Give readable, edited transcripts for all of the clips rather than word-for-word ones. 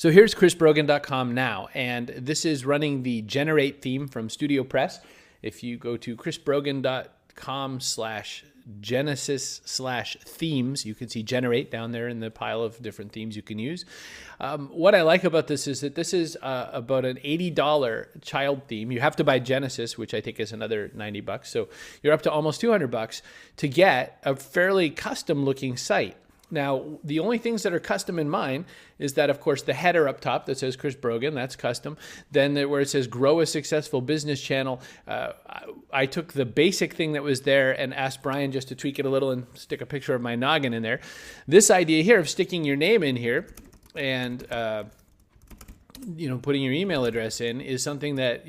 So here's chrisbrogan.com now, and this is running the Generate theme from StudioPress. If you go to chrisbrogan.com/genesis/themes, you can see Generate down there in the pile of different themes you can use. What I like about this is that this is about an $80 child theme. You have to buy Genesis, which I think is another $90. So you're up to almost $200 to get a fairly custom looking site. Now, the only things that are custom in mine is that, of course, the header up top that says Chris Brogan, that's custom. Then where it says grow a successful business channel, I took the basic thing that was there and asked Brian just to tweak it a little and stick a picture of my noggin in there. This idea here of sticking your name in here and putting your email address in is something that,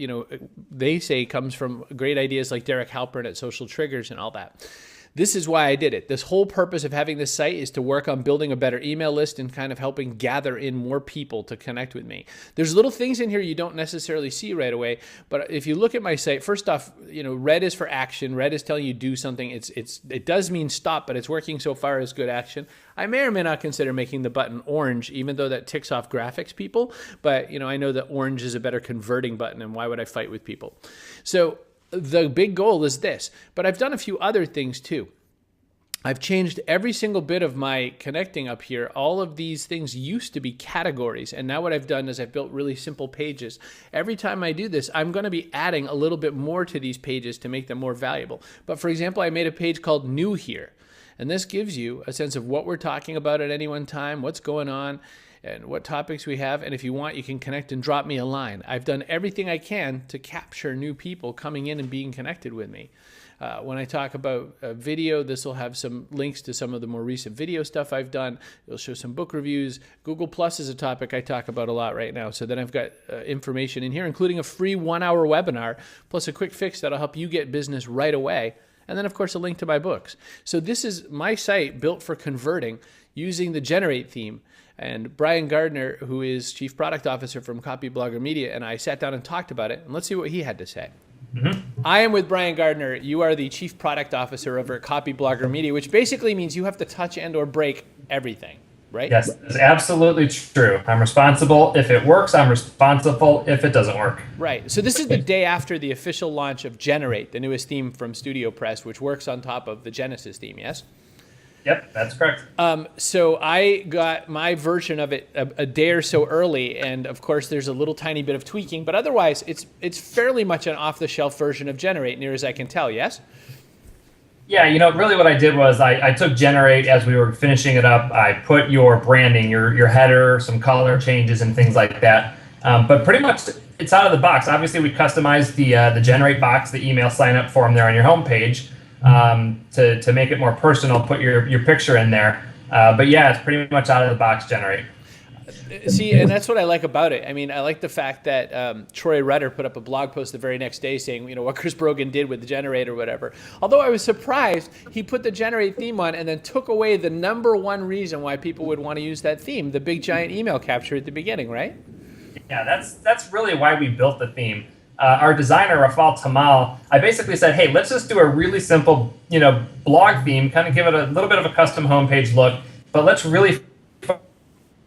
they say comes from great ideas like Derek Halpern at Social Triggers and all that. This is why I did it. This whole purpose of having this site is to work on building a better email list and kind of helping gather in more people to connect with me. There's little things in here you don't necessarily see right away, but if you look at my site, first off, red is for action. Red is telling you do something. It does mean stop, but it's working so far as good action. I may or may not consider making the button orange, even though that ticks off graphics people, but I know that orange is a better converting button, and why would I fight with people? So the big goal is this, but I've done a few other things too. I've changed every single bit of my connecting up here. All of these things used to be categories, and now what I've done is I've built really simple pages. Every time I do this, I'm going to be adding a little bit more to these pages to make them more valuable. But for example, I made a page called New Here, and this gives you a sense of what we're talking about at any one time, what's going on, and what topics we have. And if you want, you can connect and drop me a line. I've done everything I can to capture new people coming in and being connected with me. When I talk about video, this will have some links to some of the more recent video stuff I've done. It'll show some book reviews. Google Plus is a topic I talk about a lot right now. So then I've got information in here, including a free 1-hour webinar, plus a quick fix that'll help you get business right away. And then, of course, a link to my books. So this is my site built for converting using the Generate theme. And Brian Gardner, who is Chief Product Officer from Copyblogger Media, and I sat down and talked about it. And let's see what he had to say. Mm-hmm. I am with Brian Gardner. You are the Chief Product Officer over at Copyblogger Media, which basically means you have to touch and or break everything, right? Yes, that's absolutely true. I'm responsible if it works. I'm responsible if it doesn't work. Right. So this is the day after the official launch of Generate, the newest theme from StudioPress, which works on top of the Genesis theme, yes? Yep, that's correct. So I got my version of it a day or so early, and of course there's a little tiny bit of tweaking, but otherwise it's fairly much an off-the-shelf version of Generate, near as I can tell, yes? Yeah, really what I did was I took Generate as we were finishing it up. I put your branding, your header, some color changes and things like that. But pretty much it's out of the box. Obviously we customized the Generate box, the email sign-up form there on your homepage. To make it more personal, put your picture in there. But yeah, it's pretty much out of the box Generate. See, and that's what I like about it. I mean, I like the fact that Troy Rudder put up a blog post the very next day saying, what Chris Brogan did with the Generate or whatever. Although I was surprised, he put the Generate theme on and then took away the #1 reason why people would want to use that theme, the big giant email capture at the beginning, right? Yeah, that's really why we built the theme. Our designer, Rafal Tamal, I basically said, hey, let's just do a really simple, blog theme, kind of give it a little bit of a custom homepage look, but let's really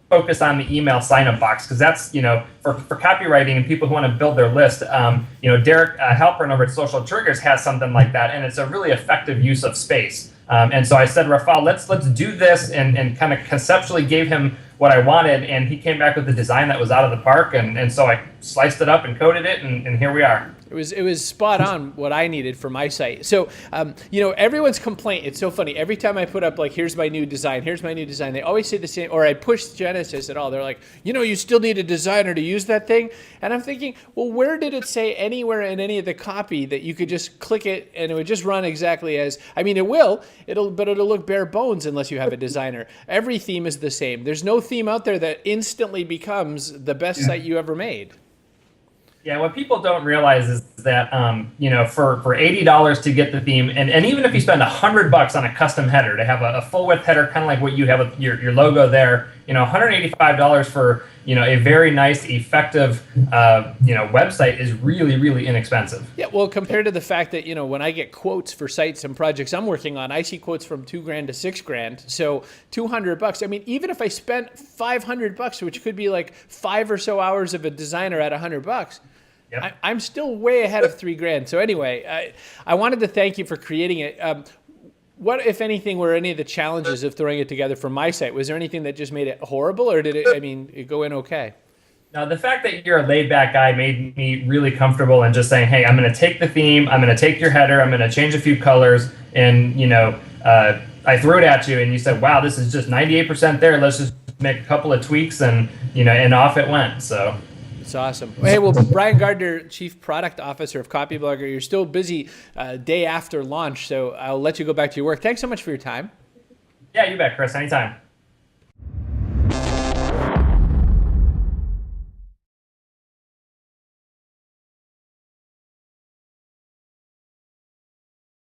focus on the email sign-up box, because that's, for copywriting and people who want to build their list. Derek Halpern over at Social Triggers has something like that, and it's a really effective use of space. And so I said, Rafal, let's do this, and kind of conceptually gave him what I wanted, and he came back with the design that was out of the park, and so I sliced it up and coded it, and here we are. It was spot on what I needed for my site. So, everyone's complaint, it's so funny. Every time I put up, like, here's my new design, they always say the same, or I push Genesis at all. They're like, you still need a designer to use that thing. And I'm thinking, well, where did it say anywhere in any of the copy that you could just click it and it would just run exactly as, but it'll look bare bones unless you have a designer. Every theme is the same. There's no theme out there that instantly becomes the best site you ever made. Yeah, what people don't realize is that, for $80 to get the theme, and even if you spend $100 on a custom header to have a full width header, kind of like what you have with your logo there, $185 for a very nice, effective, website is really, really inexpensive. Yeah, well, compared to the fact that, when I get quotes for sites and projects I'm working on, I see quotes from $2,000 to $6,000. So $200. I mean, even if I spent $500, which could be like 5 or so hours of a designer at $100, yep. I'm still way ahead of $3,000. So anyway, I wanted to thank you for creating it. What, if anything, were any of the challenges of throwing it together for my site? Was there anything that just made it horrible, or did it go in okay? Now, the fact that you're a laid-back guy made me really comfortable in just saying, hey, I'm going to take the theme, I'm going to take your header, I'm going to change a few colors, and, I threw it at you, and you said, wow, this is just 98% there. Let's just make a couple of tweaks, and, and off it went, so... It's awesome. Hey, well, Brian Gardner, Chief Product Officer of Copyblogger, you're still busy day after launch, so I'll let you go back to your work. Thanks so much for your time. Yeah, you bet, Chris. Anytime.